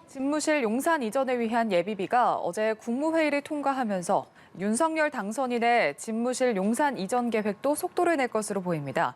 집무실 용산 이전을 위한 예비비가 어제 국무회의를 통과하면서 윤석열 당선인의 집무실 용산 이전 계획도 속도를 낼 것으로 보입니다.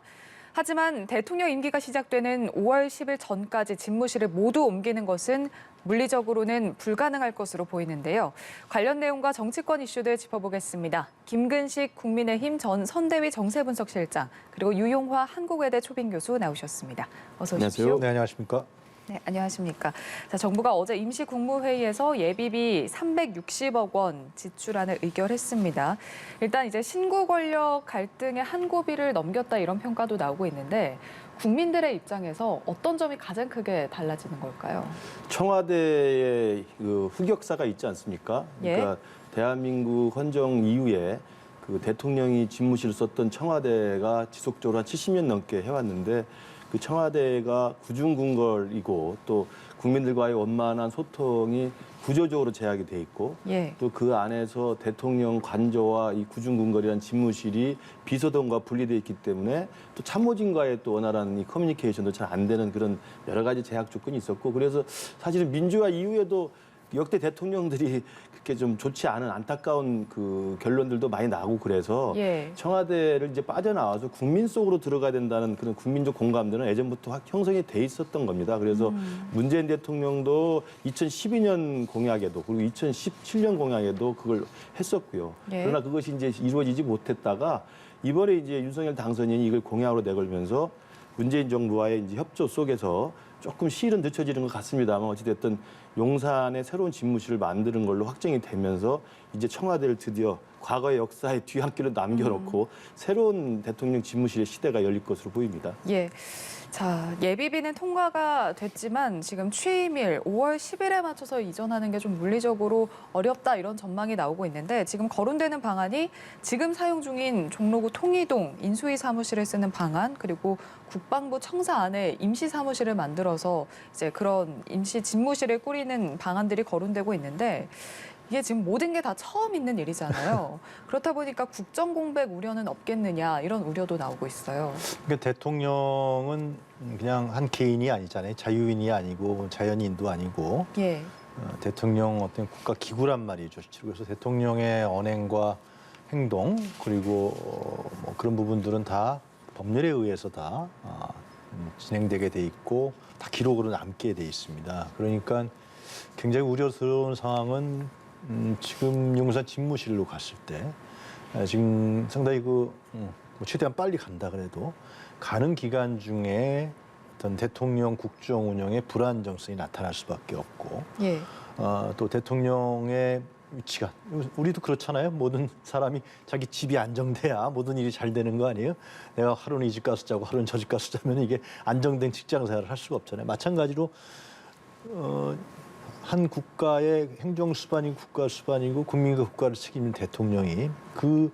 하지만 대통령 임기가 시작되는 5월 10일 전까지 집무실을 모두 옮기는 것은 물리적으로는 불가능할 것으로 보이는데요. 관련 내용과 정치권 이슈들 짚어보겠습니다. 김근식 국민의힘 전 선대위 정세분석실장, 그리고 유용화 한국외대 초빙 교수 나오셨습니다. 어서 오십시오. 안녕하세요. 네, 안녕하십니까? 네, 안녕하십니까. 자, 정부가 어제 임시국무회의에서 예비비 360억 원 지출안을 의결했습니다. 일단 이제 신구 권력 갈등의 한 고비를 넘겼다 이런 평가도 나오고 있는데 국민들의 입장에서 어떤 점이 가장 크게 달라지는 걸까요? 청와대의 그 흑역사가 있지 않습니까? 그러니까 대한민국 헌정 이후에 그 대통령이 집무실을 썼던 청와대가 지속적으로 한 70년 넘게 해왔는데 그 청와대가 구중궁궐이고 또 국민들과의 원만한 소통이 구조적으로 제약이 돼 있고 또 그 안에서 대통령 관저와 이 구중궁궐이라는 집무실이 비서동과 분리돼 있기 때문에 또 참모진과의 또 원활한 이 커뮤니케이션도 잘 안 되는 그런 여러 가지 제약 조건이 있었고 그래서 사실은 민주화 이후에도 역대 대통령들이 그렇게 좀 좋지 않은 안타까운 그 결론들도 많이 나고 그래서 청와대를 이제 빠져나와서 국민 속으로 들어가야 된다는 그런 국민적 공감들은 예전부터 형성이 돼 있었던 겁니다. 그래서 문재인 대통령도 2012년 공약에도 그리고 2017년 공약에도 그걸 했었고요. 그러나 그것이 이제 이루어지지 못했다가 이번에 이제 윤석열 당선인이 이걸 공약으로 내걸면서 문재인 정부와의 이제 협조 속에서 조금 시일은 늦춰지는 것 같습니다만 어찌됐든 용산에 새로운 집무실을 만드는 걸로 확정이 되면서 이제 청와대를 드디어 과거의 역사의 뒤안길을 남겨놓고 새로운 대통령 집무실의 시대가 열릴 것으로 보입니다. 자, 예비비는 통과가 됐지만 지금 취임일 5월 10일에 맞춰서 이전하는 게 좀 물리적으로 어렵다 이런 전망이 나오고 있는데 지금 거론되는 방안이 지금 사용 중인 종로구 통이동 인수위 사무실을 쓰는 방안 그리고 국방부 청사 안에 임시 사무실을 만들어서 이제 그런 임시 집무실을 꾸리는 방안들이 거론되고 있는데 이게 지금 모든 게 다 처음 있는 일이잖아요. 그렇다 보니까 국정 공백 우려는 없겠느냐 이런 우려도 나오고 있어요. 그러니까 대통령은 그냥 한 개인이 아니잖아요. 자유인이 아니고 자연인도 아니고 대통령 어떤 국가 기구란 말이죠. 그래서 대통령의 언행과 행동 그리고 뭐 그런 부분들은 다 법률에 의해서 다 진행되게 돼 있고 다 기록으로 남게 돼 있습니다. 그러니까 굉장히 우려스러운 상황은 지금 용산 집무실로 갔을 때 지금 상당히 뭐 최대한 빨리 간다 그래도 가는 기간 중에 어떤 대통령 국정 운영의 불안정성이 나타날 수밖에 없고 또 대통령의 위치가 우리도 그렇잖아요. 모든 사람이 자기 집이 안정돼야 모든 일이 잘 되는 거 아니에요? 내가 하루는 이 집 가서 자고 하루는 저 집 가서 자면 이게 안정된 직장 생활을 할 수가 없잖아요. 마찬가지로 한 국가의 행정수반이고 국가수반이고 국민과 국가를 책임진 대통령이 그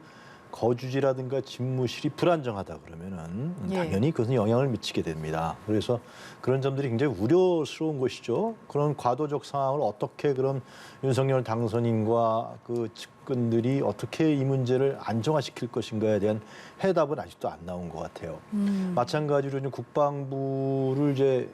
거주지라든가 집무실이 불안정하다 그러면은 당연히 그것은 영향을 미치게 됩니다. 그래서 그런 점들이 굉장히 우려스러운 것이죠. 그런 과도적 상황을 어떻게 그런 윤석열 당선인과 그 측근들이 어떻게 이 문제를 안정화시킬 것인가에 대한 해답은 아직도 안 나온 것 같아요. 마찬가지로 이제 국방부를 이제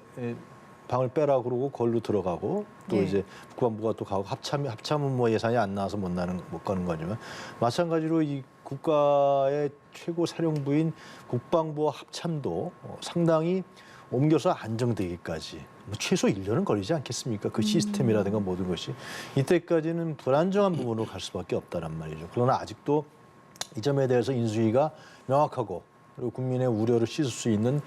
방을 빼라 그러고 거기로 들어가고 또 이제 국방부가 또 가고 합참은 뭐 예산이 안 나와서 못 가는 거지만 마찬가지로 이 국가의 최고 사령부인 국방부와 합참도 상당히 옮겨서 안정되기까지 뭐 최소 1년은 걸리지 않겠습니까? 그 시스템이라든가 모든 것이 이때까지는 불안정한 부분으로 갈 수밖에 없다란 말이죠. 그러나 아직도 이 점에 대해서 인수위가 명확하고 그리고 국민의 우려를 씻을 수 있는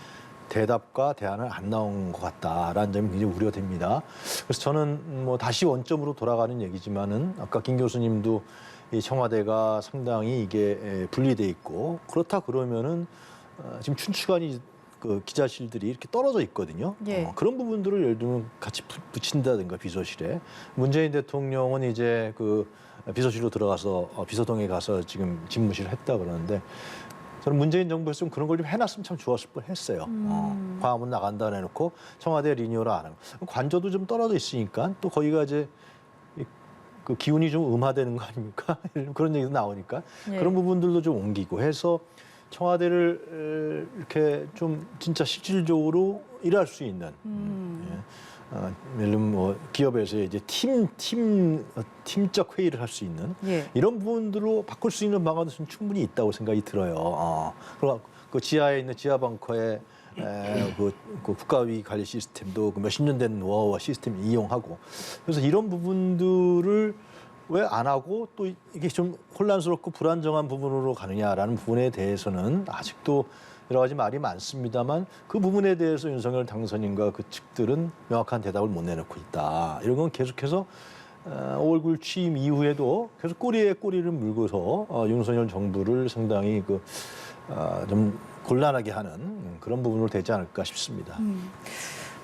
대답과 대안은 안 나온 것 같다라는 점이 굉장히 우려됩니다. 그래서 저는 뭐 다시 원점으로 돌아가는 얘기지만은 아까 김 교수님도 이 청와대가 상당히 이게 분리돼 있고 그렇다 그러면은 지금 춘추관이 그 기자실들이 이렇게 떨어져 있거든요. 그런 부분들을 예를 들면 같이 붙인다든가 비서실에 문재인 대통령은 이제 그 비서실로 들어가서 비서동에 가서 지금 집무실을 했다 그러는데. 저는 문재인 정부에서 좀 그런 걸 좀 해놨으면 참 좋았을 뻔했어요. 광화문 나간다 해놓고 청와대 리뉴얼 안 하고 관저도 좀 떨어져 있으니까 또 거기가 이제 그 기운이 좀 음화되는 거 아닙니까? 그런 얘기도 나오니까 그런 부분들도 좀 옮기고 해서 청와대를 이렇게 좀 진짜 실질적으로 일할 수 있는 예를 들면 뭐 기업에서 이제 팀적 회의를 할 수 있는 예. 이런 부분들로 바꿀 수 있는 방안은 충분히 있다고 생각이 들어요. 그리고 그 지하에 있는 지하 벙커에 그 국가위 관리 시스템도 그 몇십 년 된 노하우와 시스템 이용하고 그래서 이런 부분들을 왜 안 하고 또 이게 좀 혼란스럽고 불안정한 부분으로 가느냐라는 부분에 대해서는 아직도 여러 가지 말이 많습니다만 그 부분에 대해서 윤석열 당선인과 그 측들은 명확한 대답을 못 내놓고 있다. 이런 건 계속해서 5월 9일 취임 이후에도 계속 꼬리에 꼬리를 물고서 윤석열 정부를 상당히 좀 곤란하게 하는 그런 부분으로 되지 않을까 싶습니다.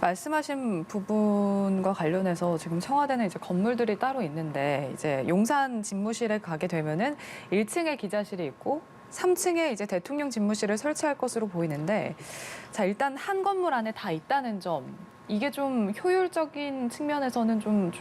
말씀하신 부분과 관련해서 지금 청와대는 이제 건물들이 따로 있는데 이제 용산 집무실에 가게 되면은 1층에 기자실이 있고 3층에 이제 대통령 집무실을 설치할 것으로 보이는데 자 일단 한 건물 안에 다 있다는 점 이게 좀 효율적인 측면에서는 좀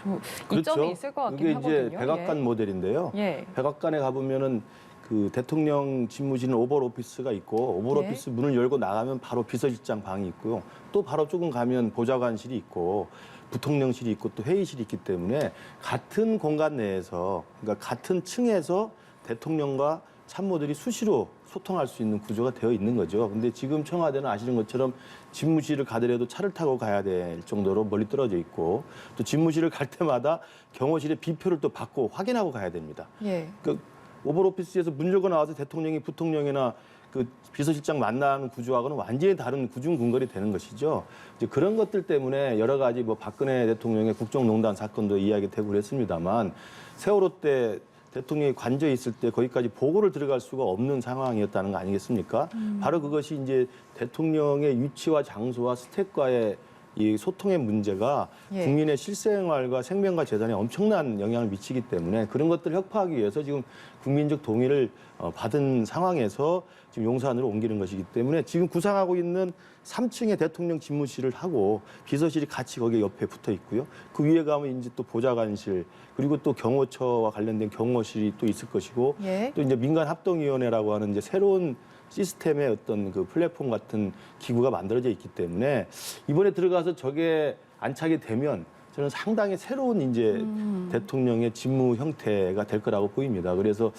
이점이 있을 것 같긴 하거든요. 이게 이제 백악관 모델인데요. 예. 백악관에 가보면은 그 대통령 집무실은 오벌 오피스가 있고 오벌 예. 오피스 문을 열고 나가면 바로 비서실장 방이 있고요. 또 바로 조금 가면 보좌관실이 있고 부통령실이 있고 또 회의실이 있기 때문에 같은 공간 내에서 그러니까 같은 층에서 대통령과 참모들이 수시로 소통할 수 있는 구조가 되어 있는 거죠. 근데 지금 청와대는 아시는 것처럼 집무실을 가더라도 차를 타고 가야 될 정도로 멀리 떨어져 있고 또 집무실을 갈 때마다 경호실에 비표를 또 받고 확인하고 가야 됩니다. 예. 그러니까 오벌오피스에서 문 열고 나와서 대통령이 부통령이나 그 비서실장 만나는 구조하고는 완전히 다른 구중궁궐이 되는 것이죠. 이제 그런 것들 때문에 여러 가지 뭐 박근혜 대통령의 국정농단 사건도 이야기되고 그랬습니다만 세월호 때 대통령이 관저에 있을 때 거기까지 보고를 들어갈 수가 없는 상황이었다는 거 아니겠습니까? 바로 그것이 이제 대통령의 위치와 장소와 스태프과의 이 소통의 문제가 예. 국민의 실생활과 생명과 재산에 엄청난 영향을 미치기 때문에 그런 것들을 혁파하기 위해서 지금 국민적 동의를 받은 상황에서 지금 용산으로 옮기는 것이기 때문에 지금 구상하고 있는 3층에 대통령 집무실을 하고 비서실이 같이 거기 옆에 붙어 있고요. 그 위에 가면 이제 또 보좌관실 그리고 또 경호처와 관련된 경호실이 또 있을 것이고 예. 또 이제 민간합동위원회라고 하는 이제 새로운 시스템의 어떤 그 플랫폼 같은 기구가 만들어져 있기 때문에 이번에 들어가서 저게 안착이 되면 저는 상당히 새로운 이제 대통령의 직무 형태가 될 거라고 보입니다. 그래서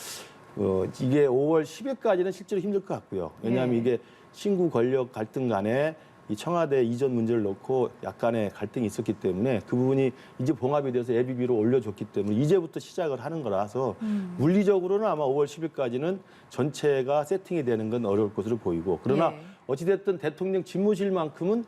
이게 5월 10일까지는 실제로 힘들 것 같고요. 왜냐하면 예. 이게 신구 권력 갈등 간에 이 청와대 이전 문제를 놓고 약간의 갈등이 있었기 때문에 그 부분이 이제 봉합이 돼서 예비비로 올려줬기 때문에 이제부터 시작을 하는 거라서 물리적으로는 아마 5월 10일까지는 전체가 세팅이 되는 건 어려울 것으로 보이고 그러나 예. 어찌됐든 대통령 집무실만큼은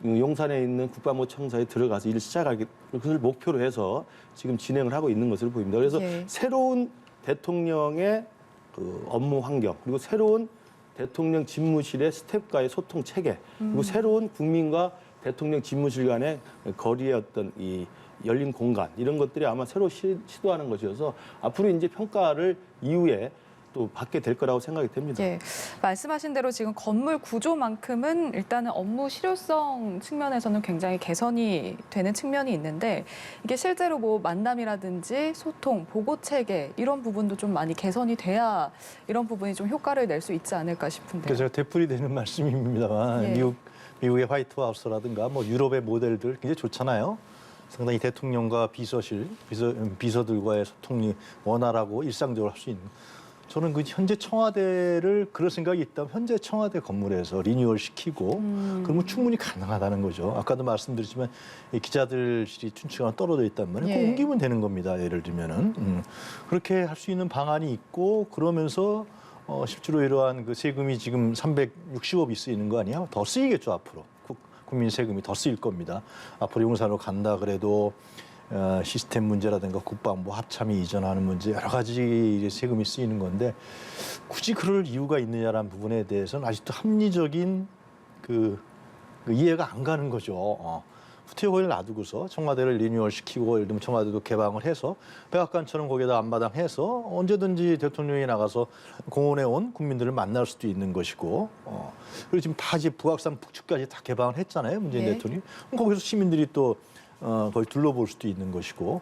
용산에 있는 국방부청사에 들어가서 일을 시작하기 그것을 목표로 해서 지금 진행을 하고 있는 것으로 보입니다. 그래서 예. 새로운 대통령의 그 업무 환경 그리고 새로운 대통령 집무실의 스태프과의 소통 체계 그리고 새로운 국민과 대통령 집무실 간의 거리의 어떤 이 열린 공간 이런 것들이 아마 새로 시도하는 것이어서 앞으로 이제 평가를 이후에 또 받게 될 거라고 생각이 됩니다. 예, 말씀하신 대로 지금 건물 구조만큼은 일단은 업무 실효성 측면에서는 굉장히 개선이 되는 측면이 있는데 이게 실제로 뭐 만남이라든지 소통, 보고 체계 이런 부분도 좀 많이 개선이 돼야 이런 부분이 좀 효과를 낼 수 있지 않을까 싶은데요. 그래서 제가 되풀이 되는 말씀입니다만 예. 미국의 화이트하우스라든가 뭐 유럽의 모델들 굉장히 좋잖아요. 상당히 대통령과 비서들과의 소통이 원활하고 일상적으로 할 수 있는. 저는 그 현재 청와대를 그럴 생각이 있다면 현재 청와대 건물에서 리뉴얼 시키고 그러면 충분히 가능하다는 거죠. 아까도 말씀드렸지만 이 기자들실이 춘추관 떨어져 있단 말이에요. 예. 그거 옮기면 되는 겁니다. 예를 들면은 그렇게 할 수 있는 방안이 있고 그러면서 실제로 이러한 그 세금이 지금 360억이 쓰이는 거 아니야? 더 쓰이겠죠 앞으로. 국민 세금이 더 쓰일 겁니다. 앞으로 용산으로 간다 그래도 시스템 문제라든가 국방부 합참이 이전하는 문제 여러 가지 세금이 쓰이는 건데 굳이 그럴 이유가 있느냐라는 부분에 대해서는 아직도 합리적인 그 이해가 안 가는 거죠. 후퇴호를 놔두고서 청와대를 리뉴얼 시키고 예를 들면 청와대도 개방을 해서 백악관처럼 거기에다 앞마당 해서 언제든지 대통령이 나가서 공원에 온 국민들을 만날 수도 있는 것이고 그리고 지금 다 이제 북악산 북측까지 다 개방을 했잖아요. 문재인 네. 대통령이. 거기서 시민들이 또 거의 둘러볼 수도 있는 것이고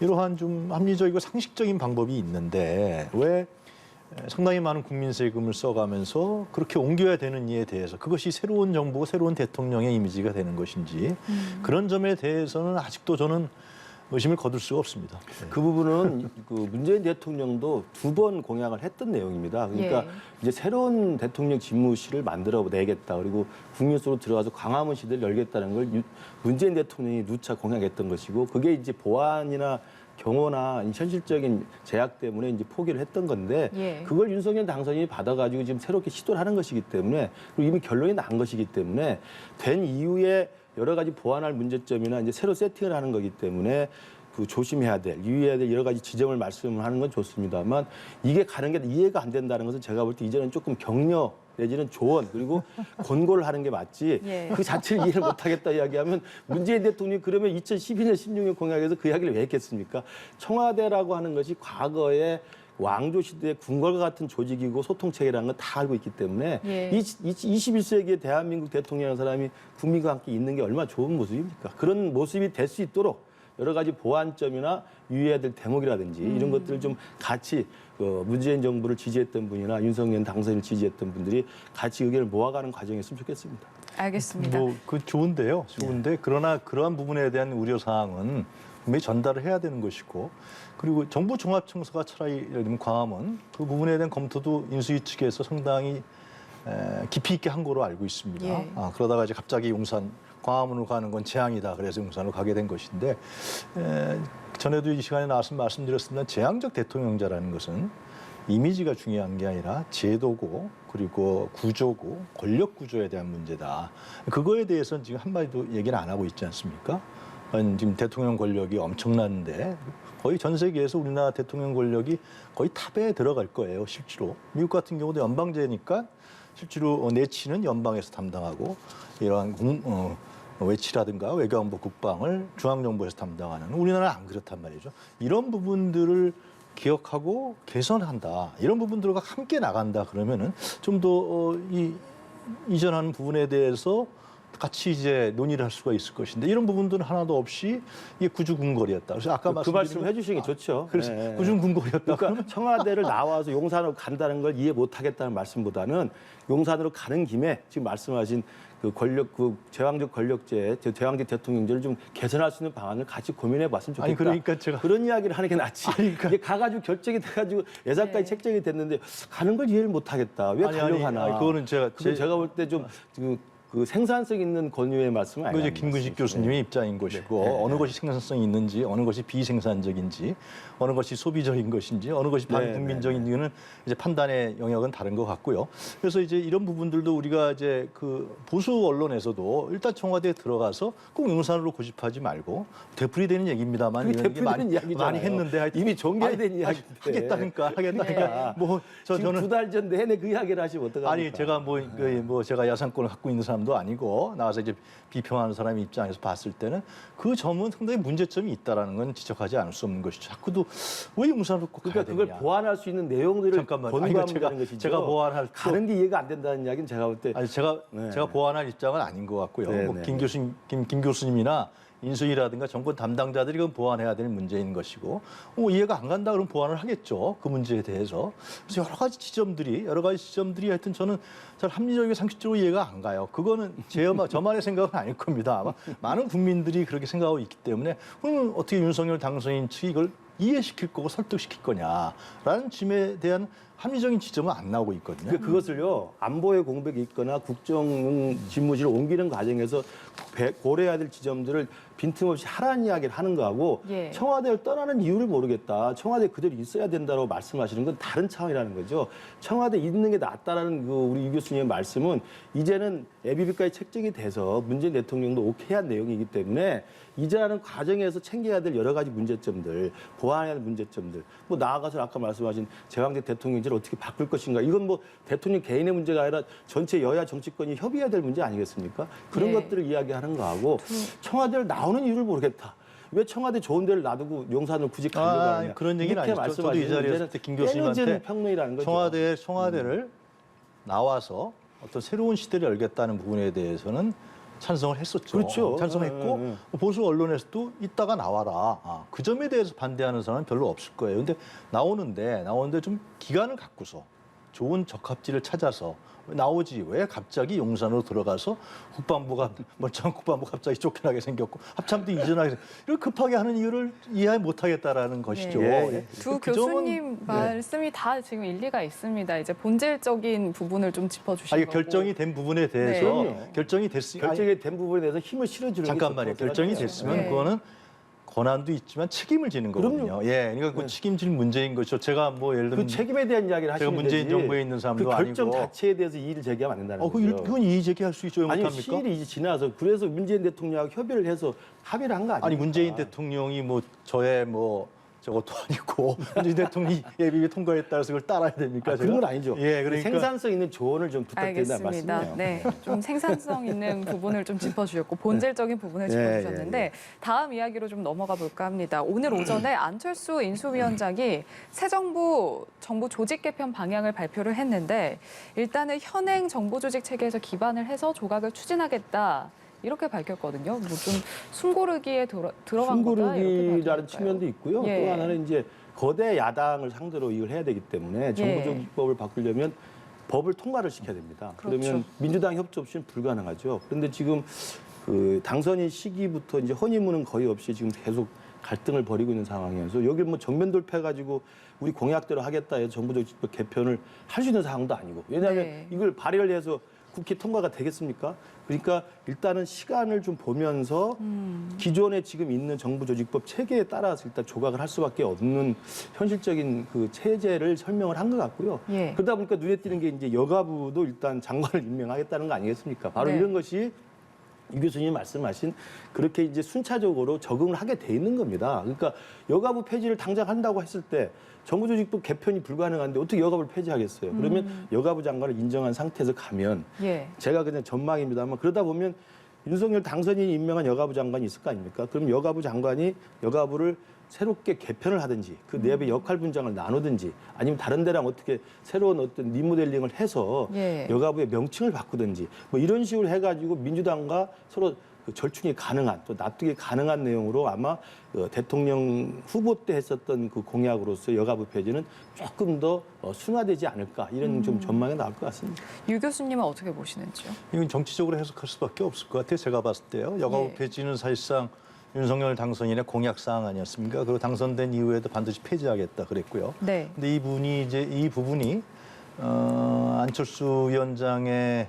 이러한 좀 합리적이고 상식적인 방법이 있는데 왜 상당히 많은 국민 세금을 써가면서 그렇게 옮겨야 되는 이에 대해서 그것이 새로운 정부고 새로운 대통령의 이미지가 되는 것인지 그런 점에 대해서는 아직도 저는 의심을 거둘 수가 없습니다. 그 부분은 그 문재인 대통령도 2번 공약을 했던 내용입니다. 그러니까 예. 이제 새로운 대통령 집무실을 만들어 내겠다. 그리고 국민 속으로 들어가서 광화문 시대를 열겠다는 걸 문재인 대통령이 누차 공약했던 것이고 그게 이제 보안이나 경호나 현실적인 제약 때문에 이제 포기를 했던 건데 예. 그걸 윤석열 당선인이 받아가지고 지금 새롭게 시도를 하는 것이기 때문에 그리고 이미 결론이 난 것이기 때문에 된 이후에 여러 가지 보완할 문제점이나 이제 새로 세팅을 하는 거기 때문에 그 조심해야 될, 유의해야 될 여러 가지 지점을 말씀을 하는 건 좋습니다만 이게 가는 게 이해가 안 된다는 것은 제가 볼 때 이제는 조금 격려 내지는 조언 그리고 권고를 하는 게 맞지 예. 그 자체를 이해를 못하겠다 이야기하면 문재인 대통령이 그러면 2012년 16년 공약에서 그 이야기를 왜 했겠습니까? 청와대라고 하는 것이 과거에 왕조 시대의 궁궐과 같은 조직이고 소통 체계라는 건 다 알고 있기 때문에 예. 21세기의 대한민국 대통령이라는 사람이 국민과 함께 있는 게 얼마나 좋은 모습입니까? 그런 모습이 될 수 있도록 여러 가지 보완점이나 유의해야 될 대목이라든지 이런 것들을 좀 같이 문재인 정부를 지지했던 분이나 윤석열 당선인을 지지했던 분들이 같이 의견을 모아가는 과정이었으면 좋겠습니다. 알겠습니다. 뭐 그 좋은데요. 좋은데 그러나 그러한 부분에 대한 우려 사항은 분명히 전달을 해야 되는 것이고 그리고 정부 종합청사가 차라리 예를 들면 광화문 그 부분에 대한 검토도 인수위 측에서 상당히 깊이 있게 한 거로 알고 있습니다. 예. 그러다가 이제 갑자기 용산 광화문으로 가는 건 재앙이다. 그래서 용산으로 가게 된 것인데 전에도 이 시간에 나와서 말씀드렸습니다. 재앙적 대통령제라는 것은 이미지가 중요한 게 아니라 제도고 그리고 구조고 권력 구조에 대한 문제다. 그거에 대해서는 지금 한마디도 얘기를 안 하고 있지 않습니까? 지금 대통령 권력이 엄청난데 거의 전 세계에서 우리나라 대통령 권력이 거의 탑에 들어갈 거예요. 실제로. 미국 같은 경우도 연방제니까 실제로 내치는 연방에서 담당하고 이러한 외치라든가 외교안보 국방을 중앙정부에서 담당하는 우리나라는 안 그렇단 말이죠. 이런 부분들을 기억하고 개선한다. 이런 부분들과 함께 나간다. 그러면은 좀 더 이전하는 부분에 대해서 같이 이제 논의를 할 수가 있을 것인데 이런 부분들은 하나도 없이 이게 구주궁궐이었다. 그래서 아까 그 말씀 해주시는 게 좋죠. 그래서 네. 구주궁궐이었다. 그러니까 청와대를 나와서 용산으로 간다는 걸 이해 못하겠다는 말씀보다는 용산으로 가는 김에 지금 말씀하신 그 권력, 그 제왕적 권력제, 제왕적 대통령제를 좀 개선할 수 있는 방안을 같이 고민해봤으면 좋겠다. 아니 그러니까 제가 그런 이야기를 하는 게 낫지. 그러니까. 이게 가가지고 결정이 돼가지고 예산까지 네. 책정이 됐는데 가는 걸 이해를 못하겠다. 왜 가려고 하나? 그거는 제가 제가 볼 때 좀 그 생산성 있는 권유의 말씀은 그 아니에요. 이제 김근식 교수님의 입장인 것이고 네. 어느 것이 생산성이 있는지 어느 것이 비생산적인지 어느 것이 소비적인 것인지 어느 것이 반국민적인지는 이제 판단의 영역은 다른 것 같고요. 그래서 이제 이런 부분들도 우리가 이제 그 보수 언론에서도 일단 청와대에 들어가서 꼭 용산으로 고집하지 말고 되풀이되는 얘기입니다만 그게 이런 게 되풀이되는 이야기잖아요. 많이 했는데 하여튼 이미 종결된 이야기인데. 하겠다니까 그러니까. 지금 저는 2달 전 내내 그 이야기를 하시면 어떡합니까? 아니 제가 뭐 제가 야상권을 갖고 있는 사람도 아니고 나와서 이제 비평하는 사람의 입장에서 봤을 때는 그 점은 상당히 문제점이 있다라는 건 지적하지 않을 수 없는 것이죠. 자꾸도 왜 용산으로 꼭 가야 그러니까 그걸 되느냐. 보완할 수 있는 내용들을 잠깐만. 권고하면 제가- 되는 것이죠. 제가 보완할 가는 게 이해가 안 된다는 이야기는 제가 볼 때 아니 제가 네. 보완할 입장은 아닌 것 같고요. 네, 뭐 네, 김 교수님이나 인수위라든가 정권 담당자들이 그건 보완해야 될 문제인 것이고 이해가 안 간다 그러면 보완을 하겠죠. 그 문제에 대해서. 그래서 여러 가지 지점들이 하여튼 저는 잘 합리적이고 상식적으로 이해가 안 가요. 그거는 저만의 생각은 아닐 겁니다. 아마 많은 국민들이 그렇게 생각하고 있기 때문에 그러면 어떻게 윤석열 당선인 측이 이걸 이해시킬 거고 설득시킬 거냐라는 점에 대한 합리적인 지점은 안 나오고 있거든요. 그것을요 안보의 공백이 있거나 국정 집무실을 옮기는 과정에서 고려해야 될 지점들을 빈틈없이 하라는 이야기를 하는 거하고 예. 청와대를 떠나는 이유를 모르겠다. 청와대 그대로 있어야 된다고 말씀하시는 건 다른 차원이라는 거죠. 청와대 있는 게 낫다라는 그 우리 유 교수님의 말씀은 이제는 예비비까지 책정이 돼서 문재인 대통령도 오케이한 내용이기 때문에 이제라는 과정에서 챙겨야 될 여러 가지 문제점들, 보완해야 할 문제점들, 뭐 나아가서 아까 말씀하신 제왕적 대통령제를 어떻게 바꿀 것인가 이건 뭐 대통령 개인의 문제가 아니라 전체 여야 정치권이 협의해야 될 문제 아니겠습니까? 그런 예. 것들을 이야기하는 거하고 청와대를 나오는 이유를 모르겠다. 왜 청와대 좋은 데를 놔두고 용산을 굳이 가려고 하느냐. 그런 얘기는 아니죠. 저도 이 자리에서 김 교수님한테 평론이라는 거죠. 청와대를 나와서 어떤 새로운 시대를 열겠다는 부분에 대해서는 찬성을 했었죠. 그렇죠. 찬성했고 네. 보수 언론에서도 이따가 나와라. 그 점에 대해서 반대하는 사람은 별로 없을 거예요. 근데 나오는데 좀 기간을 갖고서 좋은 적합지를 찾아서 나오지. 왜 갑자기 용산으로 들어가서 국방부가 멀쩡한 국방부 갑자기 쫓겨나게 생겼고 합참도 이전하게 이걸 급하게 하는 이유를 이해 못하겠다라는 것이죠. 예. 두 그 점은, 교수님 말씀이 다 지금 일리가 있습니다. 이제 본질적인 부분을 좀 짚어주신 아니, 거고. 결정이 된 부분에 대해서 그럼요. 결정이 됐으니까 결정이 된 부분에 대해서 힘을 실어주는 잠깐만요. 게 결정이 좋다고 됐으면 네. 그거는 권한도 있지만 책임을 지는 거거든요. 그럼요. 예, 그러니까 그 네. 책임질 문제인 것이죠. 제가 뭐 예를 그 들면 책임에 대한 이야기를 제가 하시면 문재인 되지. 정부에 있는 사람도 그 결정 아니고. 자체에 대해서 이의를 제기하면 안 된다는 거죠. 그건 이의 제기할 수 있죠. 왜 아니 못합니까? 시일이 이제 지나서 그래서 문재인 대통령하고 협의를 해서 합의를 한 거 아니에요? 아니 문재인 대통령이 뭐 저의 뭐 저것도 아니고 문재인 대통령이 예비비 통과했다 해서 그걸 따라야 됩니까? 제가? 그건 아니죠. 예, 그러니까 생산성 있는 조언을 좀 부탁드린다는 알겠습니다. 말씀이에요. 네, 좀 생산성 있는 부분을 좀 짚어주셨고 본질적인 부분을 예, 짚어주셨는데 예. 다음 이야기로 좀 넘어가 볼까 합니다. 오늘 오전에 안철수 인수위원장이 새 정부 조직 개편 방향을 발표를 했는데 일단은 현행 정부 조직 체계에서 기반을 해서 조각을 추진하겠다. 이렇게 밝혔거든요. 뭐 좀 숨고르기에 들어간 거다 이렇게 봐도 숨고르기라는 될까요? 측면도 있고요. 예. 또 하나는 이제 거대 야당을 상대로 이걸 해야 되기 때문에 정부조직법을 바꾸려면 법을 통과를 시켜야 됩니다. 그렇죠. 그러면 민주당 협조 없이는 불가능하죠. 그런데 지금 그 당선인 시기부터 이제 허니문은 거의 없이 지금 계속 갈등을 벌이고 있는 상황이어서 여기 뭐 정면 돌파해가지고 우리 공약대로 하겠다 해서 정부조직법 개편을 할 수 있는 상황도 아니고 왜냐하면 네. 이걸 발의를 해서 국회 통과가 되겠습니까? 그러니까 일단은 시간을 좀 보면서 기존에 지금 있는 정부조직법 체계에 따라서 일단 조각을 할 수밖에 없는 현실적인 그 체제를 설명을 한 것 같고요. 예. 그러다 보니까 눈에 띄는 게 이제 여가부도 일단 장관을 임명하겠다는 거 아니겠습니까? 바로 네. 이런 것이 유 교수님이 말씀하신 그렇게 이제 순차적으로 적응을 하게 돼 있는 겁니다. 그러니까 여가부 폐지를 당장 한다고 했을 때 정부조직법 개편이 불가능한데 어떻게 여가부를 폐지하겠어요? 그러면 여가부 장관을 인정한 상태에서 가면 예. 제가 그냥 전망입니다만 그러다 보면 윤석열 당선인이 임명한 여가부 장관이 있을 거 아닙니까? 그럼 여가부 장관이 여가부를 새롭게 개편을 하든지 그 내부의 역할 분장을 나누든지 아니면 다른 데랑 어떻게 새로운 어떤 리모델링을 해서 예. 여가부의 명칭을 바꾸든지 뭐 이런 식으로 해가지고 민주당과 서로 그 절충이 가능한 또 납득이 가능한 내용으로 아마 그 대통령 후보 때 했었던 그 공약으로서 여가부 폐지는 조금 더 순화되지 않을까 이런 좀 전망이 나올 것 같습니다. 유 교수님은 어떻게 보시는지요? 이건 정치적으로 해석할 수밖에 없을 것 같아요. 제가 봤을 때요. 여가부 예. 폐지는 사실상 윤석열 당선인의 공약 사항 아니었습니까? 그리고 당선된 이후에도 반드시 폐지하겠다 그랬고요. 네. 근데 이 부분이 안철수 위원장의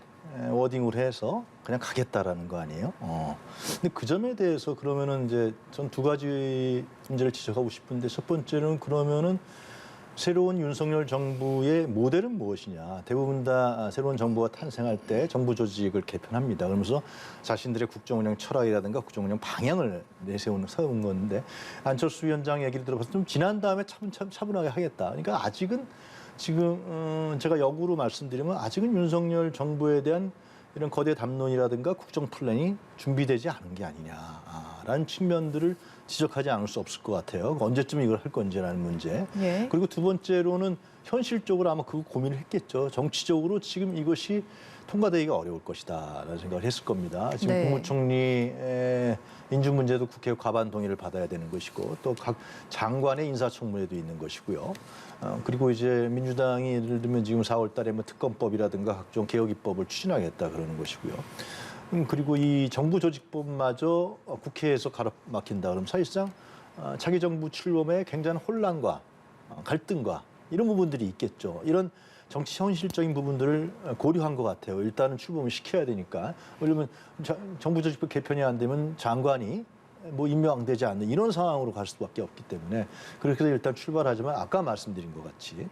워딩으로 해서 그냥 가겠다라는 거 아니에요? 근데 그 점에 대해서 그러면은 이제 전 두 가지 문제를 지적하고 싶은데 첫 번째는 그러면은 새로운 윤석열 정부의 모델은 무엇이냐. 대부분 다 새로운 정부가 탄생할 때 정부 조직을 개편합니다. 그러면서 자신들의 국정운영 철학이라든가 국정운영 방향을 세운 건데 안철수 위원장 얘기를 들어봐서 좀 지난 다음에 차분하게 하겠다. 그러니까 아직은 지금 제가 역으로 말씀드리면 아직은 윤석열 정부에 대한 이런 거대 담론이라든가 국정 플랜이 준비되지 않은 게 아니냐라는 측면들을 지적하지 않을 수 없을 것 같아요. 언제쯤 이걸 할 건지라는 문제. 예. 그리고 두 번째로는 현실적으로 아마 그 고민을 했겠죠. 정치적으로 지금 이것이 통과되기가 어려울 것이다라는 생각을 했을 겁니다. 지금 네. 국무총리의 인준 문제도 국회 과반 동의를 받아야 되는 것이고 또 각 장관의 인사청문회도 있는 것이고요. 그리고 이제 민주당이 예를 들면 지금 4월 달에 뭐 특검법이라든가 각종 개혁 입법을 추진하겠다 그러는 것이고요. 그리고 이 정부 조직법마저 국회에서 가로막힌다 그러면 사실상 차기 정부 출범에 굉장한 혼란과 갈등과 이런 부분들이 있겠죠. 이런 정치 현실적인 부분들을 고려한 것 같아요. 일단은 출범을 시켜야 되니까. 왜냐하면 정부 조직법 개편이 안 되면 장관이 뭐 임명되지 않는 이런 상황으로 갈 수밖에 없기 때문에 그렇게 해서 일단 출발하지만 아까 말씀드린 것 같이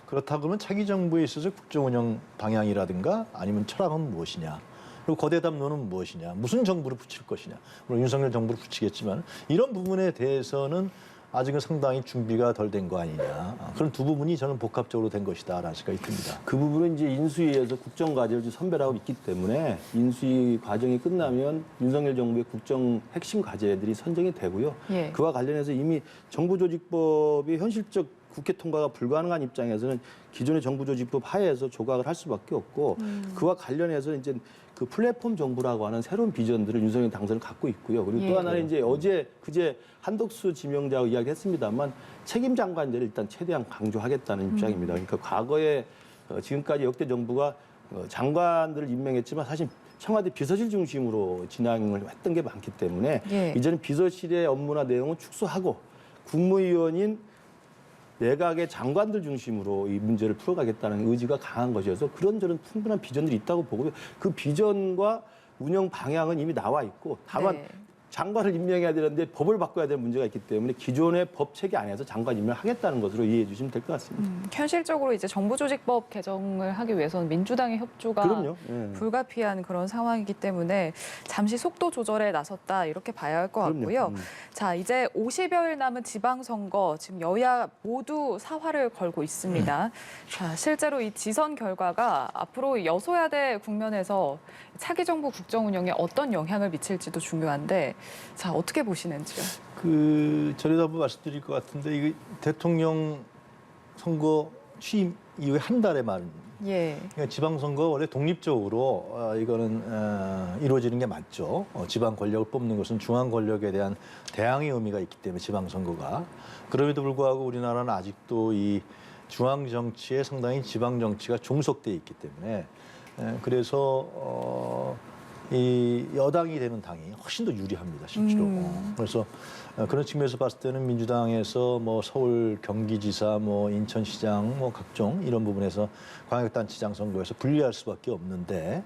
그렇다 그러면 차기 정부에 있어서 국정운영 방향이라든가 아니면 철학은 무엇이냐. 그리고 거대 담론은 무엇이냐, 무슨 정부를 붙일 것이냐. 물론 윤석열 정부를 붙이겠지만 이런 부분에 대해서는 아직은 상당히 준비가 덜 된 거 아니냐. 그런 두 부분이 저는 복합적으로 된 것이다라는 생각이 듭니다. 그 부분은 이제 인수위에서 국정과제를 선별하고 있기 때문에 인수위 과정이 끝나면 윤석열 정부의 국정 핵심 과제들이 선정이 되고요. 예. 그와 관련해서 이미 정부조직법의 현실적 국회 통과가 불가능한 입장에서는 기존의 정부 조직법 하에서 조각을 할 수밖에 없고 그와 관련해서 이제 그 플랫폼 정부라고 하는 새로운 비전들을 윤석열 당선은 갖고 있고요. 그리고 또 하나는 이제 그제 한덕수 지명자하고 이야기했습니다만 책임 장관들을 일단 최대한 강조하겠다는 입장입니다. 그러니까 과거에 지금까지 역대 정부가 장관들을 임명했지만 사실 청와대 비서실 중심으로 진행을 했던 게 많기 때문에 이제는 비서실의 업무나 내용은 축소하고 국무위원인 내각의 장관들 중심으로 이 문제를 풀어가겠다는 의지가 강한 것이어서 그런저런 풍부한 비전들이 있다고 보고요. 그 비전과 운영 방향은 이미 나와 있고 다만 장관을 임명해야 되는데 법을 바꿔야 될 문제가 있기 때문에 기존의 법 체계 안에서 장관 임명하겠다는 것으로 이해해 주시면 될 것 같습니다. 현실적으로 이제 정부조직법 개정을 하기 위해서는 민주당의 협조가 그럼요. 불가피한 그런 상황이기 때문에 잠시 속도 조절에 나섰다 이렇게 봐야 할 것 같고요. 자, 이제 50여일 남은 지방선거 지금 여야 모두 사활을 걸고 있습니다. 자, 실제로 이 지선 결과가 앞으로 여소야대 국면에서 차기 정부 국정 운영에 어떤 영향을 미칠지도 중요한데 자, 어떻게 보시는지요? 전에도 한번 말씀드릴 것 같은데 이게 대통령 선거 취임 이후에 한 달에 만 그러니까 지방선거 원래 독립적으로 이거는 이루어지는 게 맞죠. 지방 권력을 뽑는 것은 중앙 권력에 대한 대항의 의미가 있기 때문에 지방선거가. 그럼에도 불구하고 우리나라는 아직도 이 중앙 정치에 상당히 지방 정치가 종속돼 있기 때문에 그래서 이 여당이 되는 당이 훨씬 더 유리합니다, 실제로. 그래서 그런 측면에서 봤을 때는 민주당에서 뭐 서울 경기지사, 뭐 인천시장, 뭐 각종 이런 부분에서 광역단체장 선거에서 불리할 수밖에 없는데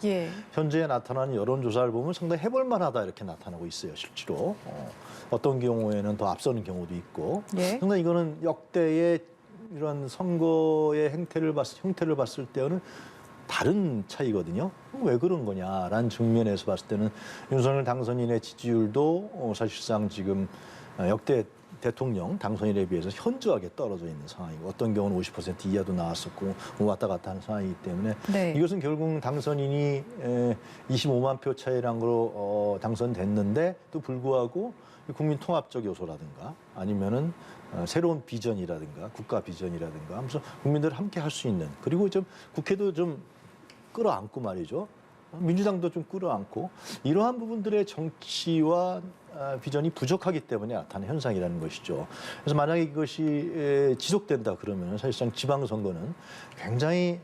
현재 나타나는 여론조사를 보면 상당히 해볼 만하다 이렇게 나타나고 있어요, 실제로. 어떤 경우에는 더 앞서는 경우도 있고. 상당히 이거는 역대의 이런 선거의 형태를 봤을 때는 다른 차이거든요. 왜 그런 거냐라는 측면에서 봤을 때는 윤석열 당선인의 지지율도 사실상 지금 역대 대통령 당선인에 비해서 현저하게 떨어져 있는 상황이고 어떤 경우는 50% 이하도 나왔었고 왔다 갔다 하는 상황이기 때문에 이것은 결국 당선인이 25만 표 차이란 거로 당선됐는데 또 불구하고 국민 통합적 요소라든가 아니면은 새로운 비전이라든가 국가 비전이라든가 하면서 국민들 함께 할 수 있는 그리고 좀 국회도 좀 끌어안고 말이죠. 민주당도 좀 끌어안고 이러한 부분들의 정치와 비전이 부족하기 때문에 나타나는 현상이라는 것이죠. 그래서 만약에 이것이 지속된다 그러면 사실상 지방선거는 굉장히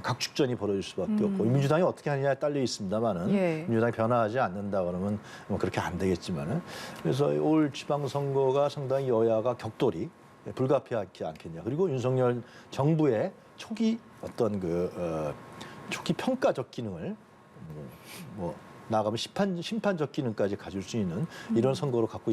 각축전이 벌어질 수밖에 없고 민주당이 어떻게 하느냐에 딸려 있습니다만은 민주당이 변화하지 않는다 그러면 뭐 그렇게 안 되겠지만은 그래서 올 지방선거가 상당히 여야가 격돌이 불가피하지 않겠냐. 그리고 윤석열 정부의 초기 어떤 초기 평가적 기능을 나아가면 심판적 기능까지 가질 수 있는 이런 선거로 가고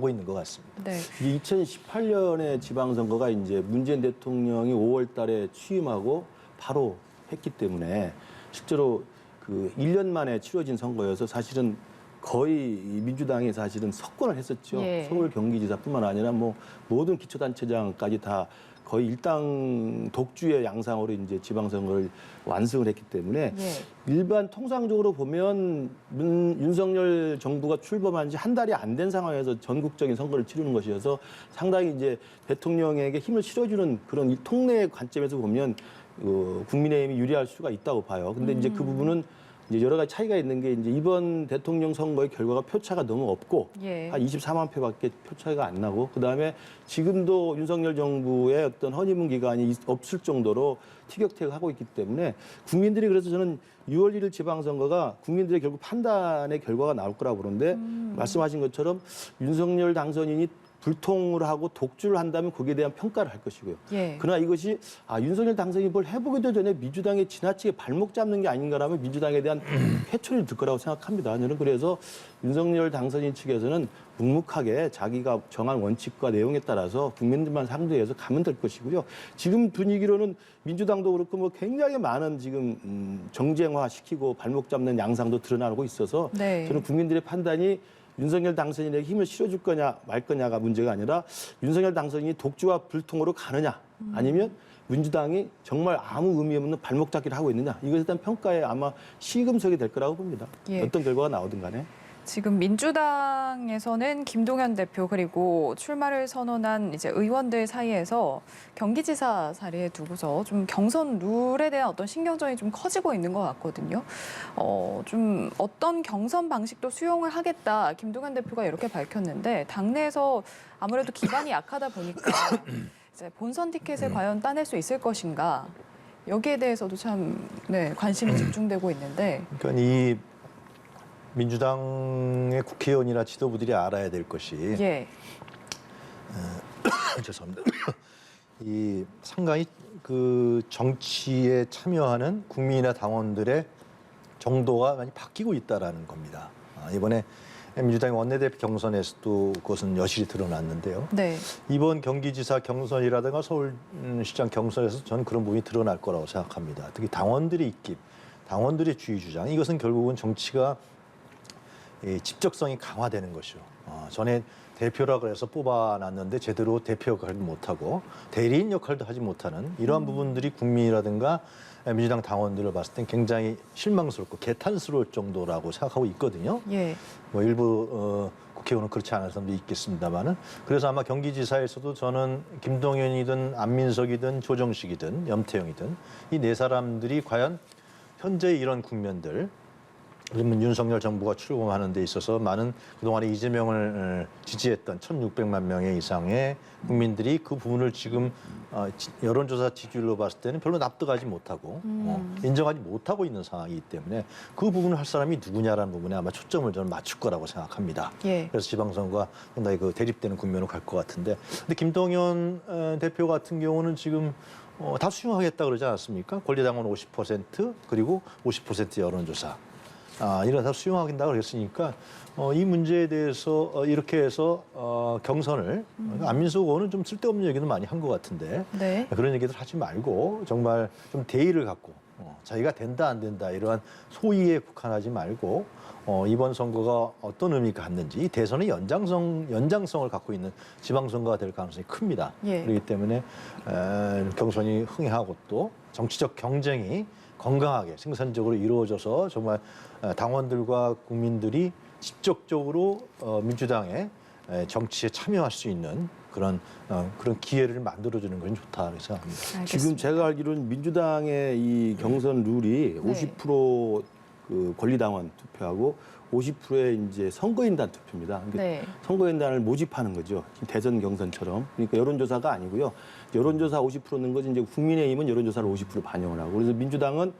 있는 것 같습니다. 2018년에 지방선거가 이제 문재인 대통령이 5월 달에 취임하고 바로 했기 때문에 실제로 그 1년 만에 치러진 선거여서 사실은 거의 민주당이 사실은 석권을 했었죠. 서울 경기지사뿐만 아니라 뭐 모든 기초단체장까지 다 거의 일당 독주의 양상으로 이제 지방선거를 완승을 했기 때문에 일반 통상적으로 보면 윤석열 정부가 출범한 지 한 달이 안 된 상황에서 전국적인 선거를 치르는 것이어서 상당히 이제 대통령에게 힘을 실어주는 그런 통례의 관점에서 보면 국민의힘이 유리할 수가 있다고 봐요. 근데 이제 그 부분은 이제 여러 가지 차이가 있는 게 이제 이번 대통령 선거의 결과가 표차가 너무 없고 한 24만 표밖에 표차가 안 나고 그다음에 지금도 윤석열 정부의 어떤 허니문 기간이 없을 정도로 티격태격하고 있기 때문에 국민들이 그래서 저는 6월 1일 지방선거가 국민들의 결국 판단의 결과가 나올 거라고 보는데 말씀하신 것처럼 윤석열 당선인이 불통을 하고 독주를 한다면 거기에 대한 평가를 할 것이고요. 그러나 이것이 윤석열 당선인이 뭘 해보기도 전에 민주당에 지나치게 발목 잡는 게 아닌가라면 민주당에 대한 회초리를 들 거라고 생각합니다. 저는 그래서 윤석열 당선인 측에서는 묵묵하게 자기가 정한 원칙과 내용에 따라서 국민들만 상대해서 가면 될 것이고요. 지금 분위기로는 민주당도 그렇고 뭐 굉장히 많은 지금 정쟁화시키고 발목 잡는 양상도 드러나고 있어서 저는 국민들의 판단이 윤석열 당선인에게 힘을 실어줄 거냐 말 거냐가 문제가 아니라 윤석열 당선인이 독주와 불통으로 가느냐 아니면 민주당이 정말 아무 의미 없는 발목 잡기를 하고 있느냐 이것에 대한 평가에 아마 시금석이 될 거라고 봅니다. 어떤 결과가 나오든 간에. 지금 민주당에서는 김동연 대표 그리고 출마를 선언한 이제 의원들 사이에서 경기지사 자리에 두고서 좀 경선 룰에 대한 어떤 신경전이 좀 커지고 있는 것 같거든요. 좀 어떤 경선 방식도 수용을 하겠다. 김동연 대표가 이렇게 밝혔는데 당내에서 아무래도 기반이 약하다 보니까 이제 본선 티켓을 과연 따낼 수 있을 것인가. 여기에 대해서도 참 관심이 집중되고 있는데. 그러니까 이 민주당의 국회의원이나 지도부들이 알아야 될 것이 예. 죄송합니다. 이 상당히 그 정치에 참여하는 국민이나 당원들의 정도가 많이 바뀌고 있다라는 겁니다. 이번에 민주당 원내대표 경선에서도 그것은 여실히 드러났는데요. 네. 이번 경기지사 경선이라든가 서울시장 경선에서 저는 그런 부분이 드러날 거라고 생각합니다. 특히 당원들의 입김, 당원들의 주의 주장, 이것은 결국은 정치가 집적성이 강화되는 것이죠. 전에 대표라 그래서 뽑아놨는데 제대로 대표 역할도 못하고 대리인 역할도 하지 못하는 이러한 부분들이 국민이라든가 민주당 당원들을 봤을 땐 굉장히 실망스럽고 개탄스러울 정도라고 생각하고 있거든요. 예. 뭐 일부 국회의원은 그렇지 않은 사람도 있겠습니다만은 그래서 아마 경기지사에서도 저는 김동연이든 안민석이든 조정식이든 염태영이든 이 네 사람들이 과연 현재 이런 국면들 그러면 윤석열 정부가 출범하는 데 있어서 많은 그동안에 이재명을 지지했던 1,600만 명의 이상의 국민들이 그 부분을 지금 여론조사 지지율로 봤을 때는 별로 납득하지 못하고 인정하지 못하고 있는 상황이기 때문에 그 부분을 할 사람이 누구냐라는 부분에 아마 초점을 저는 맞출 거라고 생각합니다. 예. 그래서 지방선거가 상당히 그 대립되는 국면으로 갈 것 같은데 근데 김동연 대표 같은 경우는 지금 다 수용하겠다 그러지 않았습니까? 권리당원 50% 그리고 50% 여론조사. 이런 다 수용하겠다 그랬으니까 이 문제에 대해서 이렇게 해서 경선을 안민석 의원은 좀 쓸데없는 얘기도 많이 한 것 같은데 네. 그런 얘기들 하지 말고 정말 좀 대의를 갖고 자기가 된다 안 된다 이러한 소위에 국한하지 말고 이번 선거가 어떤 의미가 갖는지 이 대선의 연장성을 갖고 있는 지방선거가 될 가능성이 큽니다. 예. 그렇기 때문에 경선이 흥행하고 또 정치적 경쟁이 건강하게 생산적으로 이루어져서 정말 당원들과 국민들이 직접적으로 민주당의 정치에 참여할 수 있는 그런 기회를 만들어주는 건 좋다 생각합니다. 알겠습니다. 지금 제가 알기로는 민주당의 이 경선 룰이 네. 50% 그 권리당원 투표하고 50%의 이제 선거인단 투표입니다. 그러니까 네. 선거인단을 모집하는 거죠. 지금 대선 경선처럼. 그러니까 여론조사가 아니고요. 여론조사 50% 넣은 거지 이제 국민의힘은 여론조사를 50% 반영을 하고 그래서 민주당은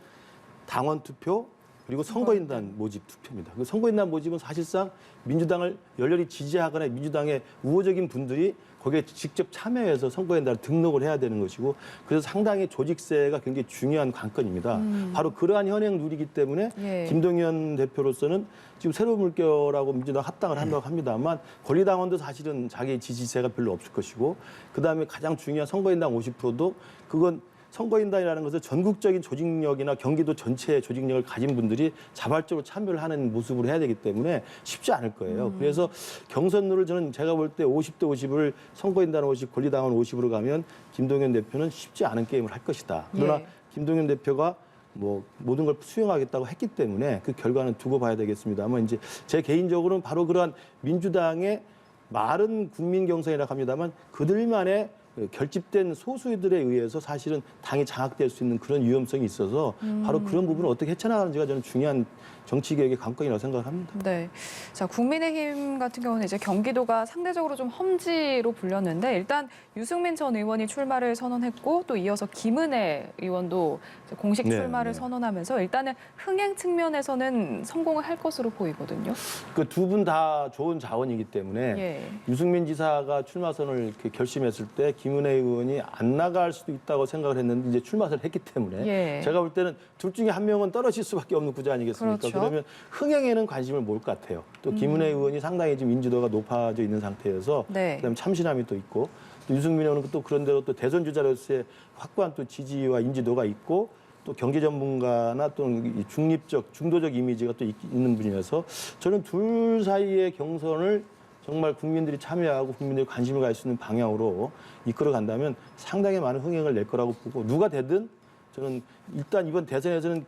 당원 투표 그리고 선거인단 모집 투표입니다. 그 선거인단 모집은 사실상 민주당을 열렬히 지지하거나 민주당의 우호적인 분들이 거기에 직접 참여해서 선거인단을 등록을 해야 되는 것이고 그래서 상당히 조직세가 굉장히 중요한 관건입니다. 바로 그러한 현행 룰이기 때문에 예. 김동연 대표로서는 지금 새로운 물결하고 민주당 합당을 한다고 합니다만 권리당원도 사실은 자기 지지세가 별로 없을 것이고 그다음에 가장 중요한 선거인단 50%도 그건 선거인단이라는 것은 전국적인 조직력이나 경기도 전체의 조직력을 가진 분들이 자발적으로 참여를 하는 모습으로 해야 되기 때문에 쉽지 않을 거예요. 그래서 경선룰을 저는 제가 볼 때 50대 50을 선거인단 50, 권리당원 50으로 가면 김동연 대표는 쉽지 않은 게임을 할 것이다. 그러나 예. 김동연 대표가 뭐 모든 걸 수용하겠다고 했기 때문에 그 결과는 두고 봐야 되겠습니다만 이제 제 개인적으로는 바로 그러한 민주당의 마른 국민 경선이라고 합니다만 그들만의 결집된 소수들에 의해서 사실은 당이 장악될 수 있는 그런 위험성이 있어서 바로 그런 부분을 어떻게 헤쳐나가는지가 저는 중요한 정치개혁의 관건이라고 생각을 합니다. 네. 자, 국민의힘 같은 경우는 이제 경기도가 상대적으로 좀 험지로 불렸는데 일단 유승민 전 의원이 출마를 선언했고 또 이어서 김은혜 의원도 이제 공식 네, 출마를 네. 선언하면서 일단은 흥행 측면에서는 성공을 할 것으로 보이거든요. 그 두 분 다 좋은 자원이기 때문에 예. 유승민 지사가 출마 선언을 이렇게 결심했을 때 김은혜 의원이 안 나갈 수도 있다고 생각을 했는데 이제 출마를 했기 때문에 예. 제가 볼 때는 둘 중에 한 명은 떨어질 수밖에 없는 구조 아니겠습니까? 그렇죠. 그러면 흥행에는 관심을 모을 것 같아요. 또 김은혜 의원이 상당히 지금 인지도가 높아져 있는 상태여서 네. 그다음에 참신함이 또 있고 또 유승민 의원은 또 그런대로 또 대선 주자로서의 확고한 또 지지와 인지도가 있고 또 경제 전문가나 또 중립적 중도적 이미지가 또 있는 분이라서 저는 둘 사이의 경선을 정말 국민들이 참여하고 국민들이 관심을 가질 수 있는 방향으로 이끌어 간다면 상당히 많은 흥행을 낼 거라고 보고 누가 되든 저는 일단 이번 대선에서는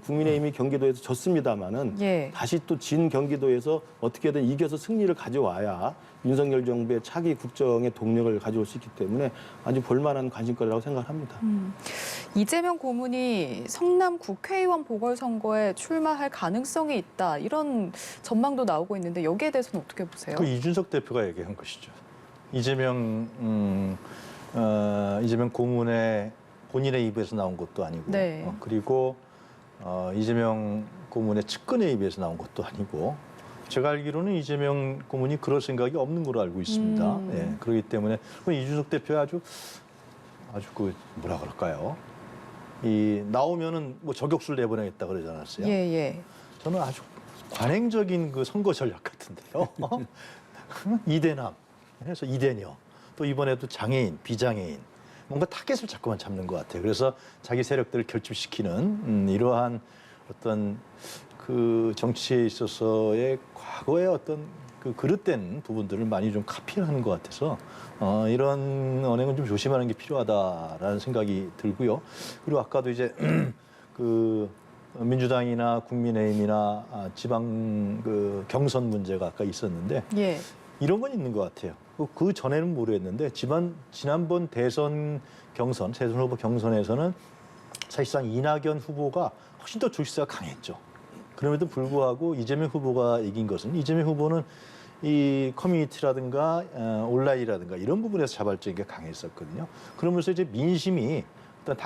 국민의힘이 경기도에서 졌습니다마는 예. 다시 또 진 경기도에서 어떻게든 이겨서 승리를 가져와야 윤석열 정부의 차기 국정의 동력을 가져올 수 있기 때문에 아주 볼만한 관심거리라고 생각합니다. 이재명 고문이 성남 국회의원 보궐선거에 출마할 가능성이 있다 이런 전망도 나오고 있는데 여기에 대해서는 어떻게 보세요? 그 이준석 대표가 얘기한 것이죠. 이재명 고문의 본인의 입에서 나온 것도 아니고, 네. 그리고 이재명 고문의 측근의 입에서 나온 것도 아니고, 제가 알기로는 이재명 고문이 그럴 생각이 없는 걸로 알고 있습니다. 예, 그렇기 때문에 이준석 대표가 아주 그 뭐라 그럴까요? 이 나오면은 뭐 저격수를 내보내겠다 그러지 않았어요? 예, 예. 저는 아주 관행적인 그 선거 전략 같은데요. 이대남 해서 이대녀, 또 이번에도 장애인, 비장애인, 뭔가 타겟을 자꾸만 잡는 것 같아요. 그래서 자기 세력들을 결집시키는 이러한 어떤 그 정치에 있어서의 과거의 어떤 그 그릇된 부분들을 많이 좀 카피하는 것 같아서 이런 언행은 좀 조심하는 게 필요하다라는 생각이 들고요. 그리고 아까도 이제 그 민주당이나 국민의힘이나 지방 그 경선 문제가 아까 있었는데 예. 이런 건 있는 것 같아요. 그 전에는 모르겠는데 지난번 대선 후보 경선에서는 사실상 이낙연 후보가 훨씬 더 조직세가 강했죠. 그럼에도 불구하고 이재명 후보가 이긴 것은 이재명 후보는 이 커뮤니티라든가 온라인이라든가 이런 부분에서 자발적인 게 강했었거든요. 그러면서 이제 민심이 일단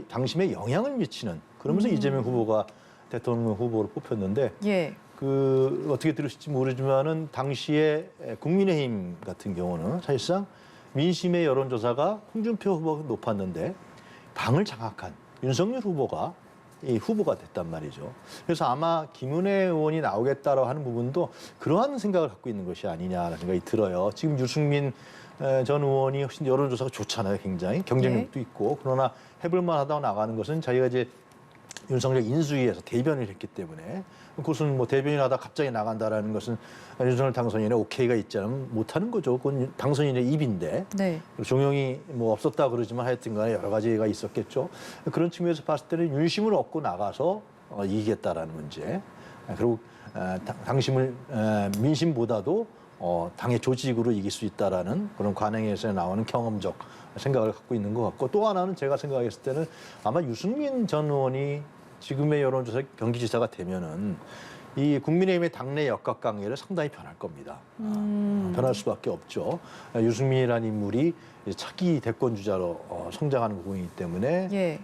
당심에 영향을 미치는 그러면서 이재명 후보가 대통령 후보로 뽑혔는데 예. 그 어떻게 들으실지 모르지만은 당시에 국민의힘 같은 경우는 사실상 민심의 여론조사가 홍준표 후보가 높았는데 당을 장악한 윤석열 후보가 이 후보가 됐단 말이죠. 그래서 아마 김은혜 의원이 나오겠다라고 하는 부분도 그러한 생각을 갖고 있는 것이 아니냐라는 생각이 들어요. 지금 유승민 전 의원이 훨씬 여론조사가 좋잖아요. 굉장히 경쟁력도 있고 그러나 해볼 만하다고 나가는 것은 자기가 이제 윤석열 인수위에서 대변을 했기 때문에 그것은 뭐 대변을 하다 갑자기 나간다라는 것은 윤석열 당선인의 오케이가 있지 않으면 못하는 거죠. 그건 당선인의 입인데 네. 종용이 뭐 없었다 그러지만 하여튼 간에 여러 가지가 있었겠죠. 그런 측면에서 봤을 때는 윤심을 얻고 나가서 이기겠다라는 문제. 그리고 당심을 민심보다도 당의 조직으로 이길 수 있다라는 그런 관행에서 나오는 경험적 생각을 갖고 있는 것 같고 또 하나는 제가 생각했을 때는 아마 유승민 전 의원이 지금의 여론조사 경기지사가 되면은 이 국민의힘의 당내 역학관계를 상당히 변할 겁니다. 변할 수밖에 없죠. 유승민이라는 인물이 차기 대권 주자로 성장하는 부분이기 때문에 예.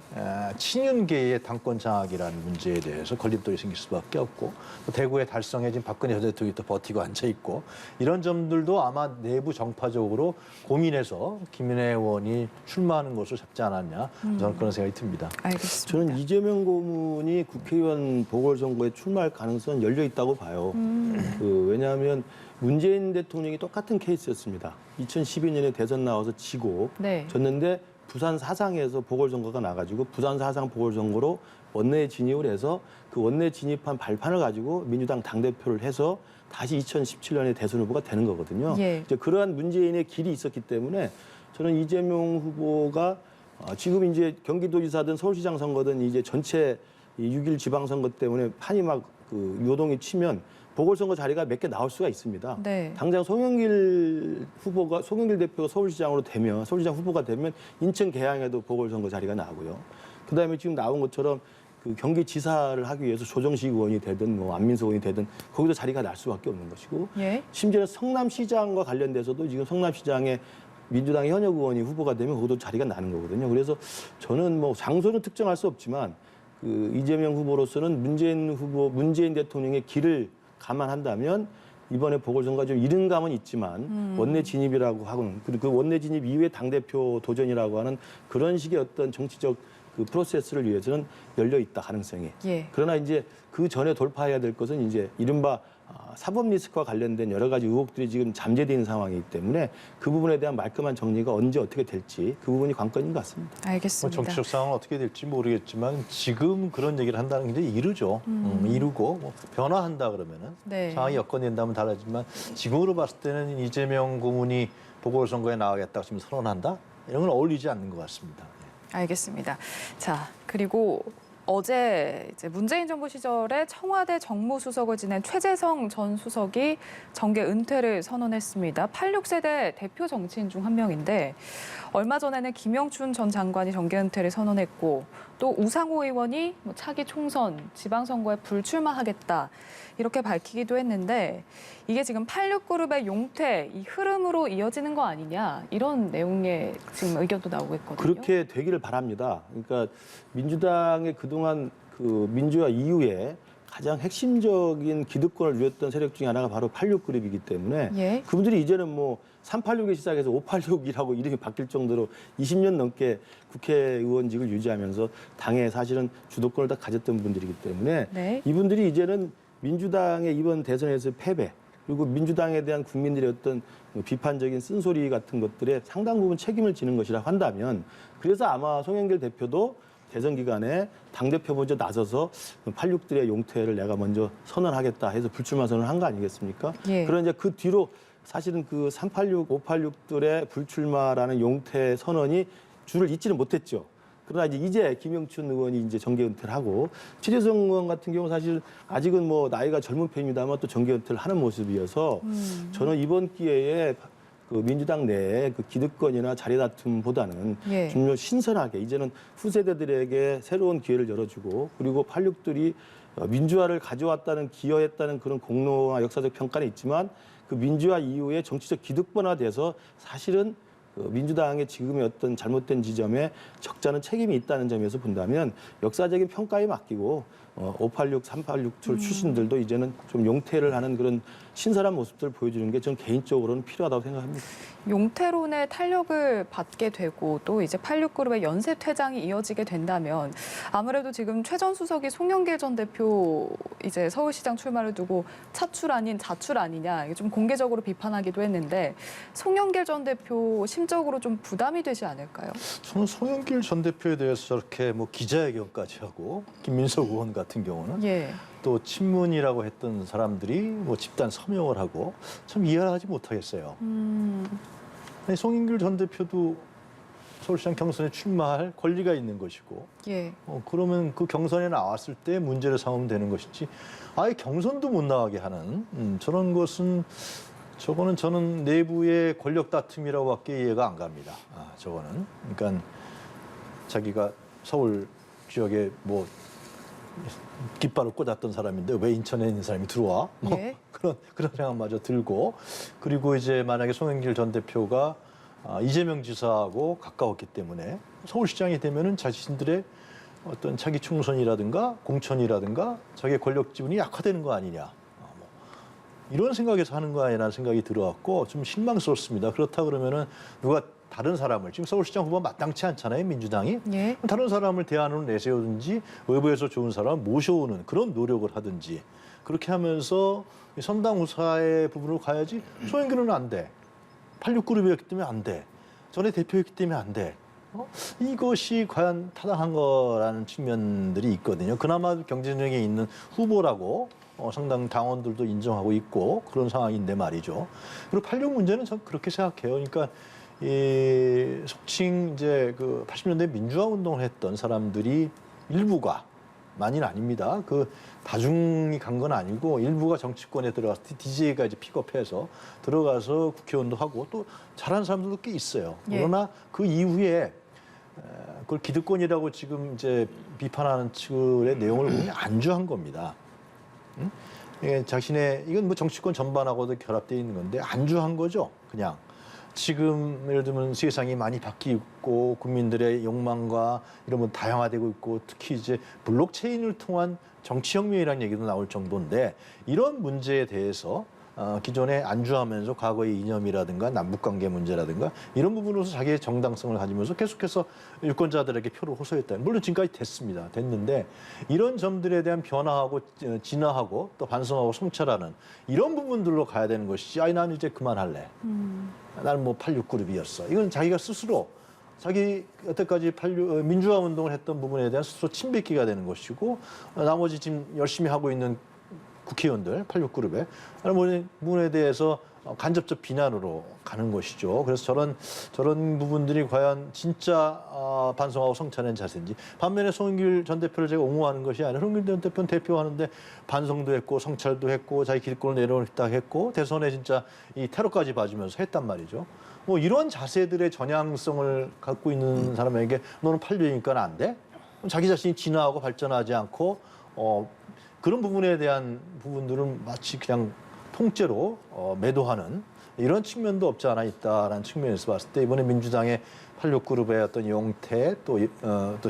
친윤계의 당권 장악이라는 문제에 대해서 걸림돌이 생길 수밖에 없고 또 대구에 달성해진 박근혜 전 대통령이 또 버티고 앉아 있고 이런 점들도 아마 내부 정파적으로 고민해서 김은혜 의원이 출마하는 것을 잡지 않았냐 저는 그런 생각이 듭니다. 알겠습니다. 저는 이재명 고문이 국회의원 보궐선거에 출마할 가능성은 열려 있다고 봐요. 왜냐하면 문재인 대통령이 똑같은 케이스였습니다. 2012년에 대선 나와서 지고 네. 졌는데 부산 사상에서 보궐선거가 나가지고 부산 사상 보궐선거로 원내에 진입을 해서 그 원내 진입한 발판을 가지고 민주당 당대표를 해서 다시 2017년에 대선 후보가 되는 거거든요. 예. 이제 그러한 문재인의 길이 있었기 때문에 저는 이재명 후보가 지금 이제 경기도지사든 서울시장 선거든 이제 전체 6.1 지방선거 때문에 판이 막 그 요동이 치면 보궐선거 자리가 몇 개 나올 수가 있습니다. 네. 당장 송영길 대표가 서울시장 후보가 되면 인천 계양에도 보궐선거 자리가 나고요. 그다음에 지금 나온 것처럼 그 경기지사를 하기 위해서 조정식 의원이 되든 뭐 안민석 의원이 되든 거기도 자리가 날 수밖에 없는 것이고 예. 심지어 성남시장과 관련돼서도 지금 성남시장에 민주당의 현역 의원이 후보가 되면 거기도 자리가 나는 거거든요. 그래서 저는 뭐 장소는 특정할 수 없지만 그 이재명 후보로서는 문재인 대통령의 길을 감안한다면 이번에 보궐선거가 좀 이른 감은 있지만 원내 진입이라고 하고는 그리고 그 원내 진입 이후에 당대표 도전이라고 하는 그런 식의 어떤 정치적 그 프로세스를 위해서는 열려 있다 가능성이. 예. 그러나 이제 그 전에 돌파해야 될 것은 이제 이른바 사법 리스크와 관련된 여러 가지 의혹들이 지금 잠재되어 있는 상황이기 때문에 그 부분에 대한 말끔한 정리가 언제 어떻게 될지 그 부분이 관건인 것 같습니다. 알겠습니다. 정치적 상황은 어떻게 될지 모르겠지만 지금 그런 얘기를 한다는 게 굉장히 이르죠. 이르고 뭐 변화한다 그러면은 네. 상황이 여건된다면 달라지만 지금으로 봤을 때는 이재명 고문이 보궐선거에 나가겠다고 지금 선언한다? 이런 건 어울리지 않는 것 같습니다. 알겠습니다. 자, 그리고 어제 이제 문재인 정부 시절에 청와대 정무수석을 지낸 최재성 전 수석이 정계 은퇴를 선언했습니다. 86세대 대표 정치인 중 한 명인데 얼마 전에는 김영춘 전 장관이 정계 은퇴를 선언했고 또 우상호 의원이 차기 총선, 지방선거에 불출마하겠다 이렇게 밝히기도 했는데 이게 지금 86그룹의 용퇴, 이 흐름으로 이어지는 거 아니냐 이런 내용의 지금 의견도 나오고 있거든요. 그렇게 되기를 바랍니다. 그러니까 민주당의 그동안 그 민주화 이후에 가장 핵심적인 기득권을 누렸던 세력 중에 하나가 바로 86그룹이기 때문에 예. 그분들이 이제는 뭐 386에 시작해서 586이라고 이름이 바뀔 정도로 20년 넘게 국회의원직을 유지하면서 당에 사실은 주도권을 다 가졌던 분들이기 때문에 네. 이분들이 이제는 민주당의 이번 대선에서 패배 그리고 민주당에 대한 국민들의 어떤 비판적인 쓴소리 같은 것들에 상당 부분 책임을 지는 것이라 한다면 그래서 아마 송영길 대표도 대선 기간에 당대표 먼저 나서서 86들의 용퇴를 내가 먼저 선언하겠다 해서 불출마 선언을 한 거 아니겠습니까? 예. 그런 이제 그 뒤로 사실은 그 386, 586들의 불출마라는 용퇴 선언이 줄을 잇지는 못했죠. 그러나 이제 김영춘 의원이 이제 정계 은퇴를 하고 최재성 의원 같은 경우 사실 아직은 뭐 나이가 젊은 편입니다만 또 정계 은퇴를 하는 모습이어서 저는 이번 기회에 그 민주당 내에 그 기득권이나 자리 다툼보다는 예. 좀 더 신선하게 이제는 후세대들에게 새로운 기회를 열어주고 그리고 86들이 민주화를 가져왔다는 기여했다는 그런 공로와 역사적 평가는 있지만 그 민주화 이후에 정치적 기득권화돼서 사실은 그 민주당의 지금의 어떤 잘못된 지점에 적잖은 책임이 있다는 점에서 본다면 역사적인 평가에 맡기고 586, 386 출신들도 이제는 좀 용퇴를 하는 그런 신선한 모습들을 보여주는 게 저는 개인적으로는 필요하다고 생각합니다. 용태론의 탄력을 받게 되고 또 이제 86그룹의 연쇄 퇴장이 이어지게 된다면 아무래도 지금 최 전 수석이 송영길 전 대표 이제 서울시장 출마를 두고 차출 아닌 자출 아니냐 이게 좀 공개적으로 비판하기도 했는데 송영길 전 대표 심적으로 좀 부담이 되지 않을까요? 저는 송영길 전 대표에 대해서 저렇게 뭐 기자회견까지 하고 김민석 의원 같은 경우는 예. 또 친문이라고 했던 사람들이 뭐 집단 서명을 하고 참 이해를 하지 못하겠어요. 아니, 송영길 전 대표도 서울시장 경선에 출마할 권리가 있는 것이고 예. 그러면 그 경선에 나왔을 때 문제를 삼으면 되는 것이지 아예 경선도 못 나가게 하는 저런 것은 저거는 저는 내부의 권력 다툼이라고밖에 이해가 안 갑니다. 저거는 그러니까 자기가 서울 지역에 뭐 깃발을 꽂았던 사람인데 왜 인천에 있는 사람이 들어와? 예. 그런 생각마저 들고 그리고 이제 만약에 송영길 전 대표가 이재명 지사하고 가까웠기 때문에 서울시장이 되면은 자신들의 어떤 차기 총선이라든가 공천이라든가 자기의 권력 지분이 약화되는 거 아니냐. 이런 생각에서 하는 거 아니라는 생각이 들어왔고 좀 실망스럽습니다. 그렇다 그러면은 누가 다른 사람을 지금 서울시장 후보 마땅치 않잖아요, 민주당이. 예. 다른 사람을 대안으로 내세우든지 외부에서 좋은 사람을 모셔오는 그런 노력을 하든지 그렇게 하면서 선당 후사의 부분으로 가야지 송영길은 안 돼. 86그룹이었기 때문에 안 돼. 전에 대표였기 때문에 안 돼. 이것이 과연 타당한 거라는 측면들이 있거든요. 그나마 경쟁력에 있는 후보라고 상당 당원들도 인정하고 있고 그런 상황인데 말이죠. 그리고 86 문제는 전 그렇게 생각해요. 그러니까 속칭 이제 그 80년대 민주화 운동을 했던 사람들이 일부가 많이는 아닙니다. 그 다중이 간 건 아니고 일부가 정치권에 들어가서 DJ가 이제 픽업해서 들어가서 국회의원도 하고 또 잘하는 사람들도 꽤 있어요. 예. 그러나 그 이후에 그걸 기득권이라고 지금 이제 비판하는 측의 내용을 보면 안주한 겁니다. 응? 이건 뭐 정치권 전반하고도 결합되어 있는 건데 안주한 거죠. 그냥 지금 예를 들면 세상이 많이 바뀌고 국민들의 욕망과 이런 건 다양화되고 있고 특히 이제 블록체인을 통한 정치혁명이라는 얘기도 나올 정도인데 이런 문제에 대해서 기존에 안주하면서 과거의 이념이라든가 남북관계 문제라든가 이런 부분으로서 자기의 정당성을 가지면서 계속해서 유권자들에게 표를 호소했다. 물론 지금까지 됐는데 이런 점들에 대한 변화하고 진화하고 또 반성하고 성찰하는 이런 부분들로 가야 되는 것이지 나는 이제 그만할래. 나는 뭐 86그룹이었어. 이건 자기가 스스로 자기 여태까지 민주화 운동을 했던 부분에 대한 스스로 침뱉기가 되는 것이고 나머지 지금 열심히 하고 있는 국회의원들 86그룹에 이런 부분에 대해서 간접적 비난으로 가는 것이죠. 그래서 저런 부분들이 과연 진짜 반성하고 성찰한 자세인지. 반면에 송영길 전 대표를 제가 옹호하는 것이 아니라 송영길 전 대표는 대표하는데 반성도 했고 성찰도 했고 자기 기득권을 내려놓겠다 했고 대선에 진짜 이 테러까지 봐주면서 했단 말이죠. 뭐 이런 자세들의 전향성을 갖고 있는 사람에게 너는 판례니까 안 돼? 자기 자신이 진화하고 발전하지 않고 그런 부분에 대한 부분들은 마치 그냥 통째로 매도하는 이런 측면도 없지 않아 있다라는 측면에서 봤을 때 이번에 민주당의 86그룹의 어떤 용태 또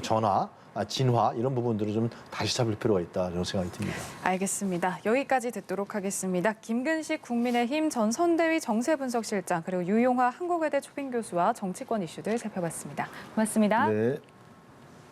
전화, 진화 이런 부분들을 좀 다시 잡을 필요가 있다 이런 생각이 듭니다. 알겠습니다. 여기까지 듣도록 하겠습니다. 김근식 국민의힘 전 선대위 정세분석실장 그리고 유용하 한국외대 초빙 교수와 정치권 이슈들 살펴봤습니다. 고맙습니다. 네.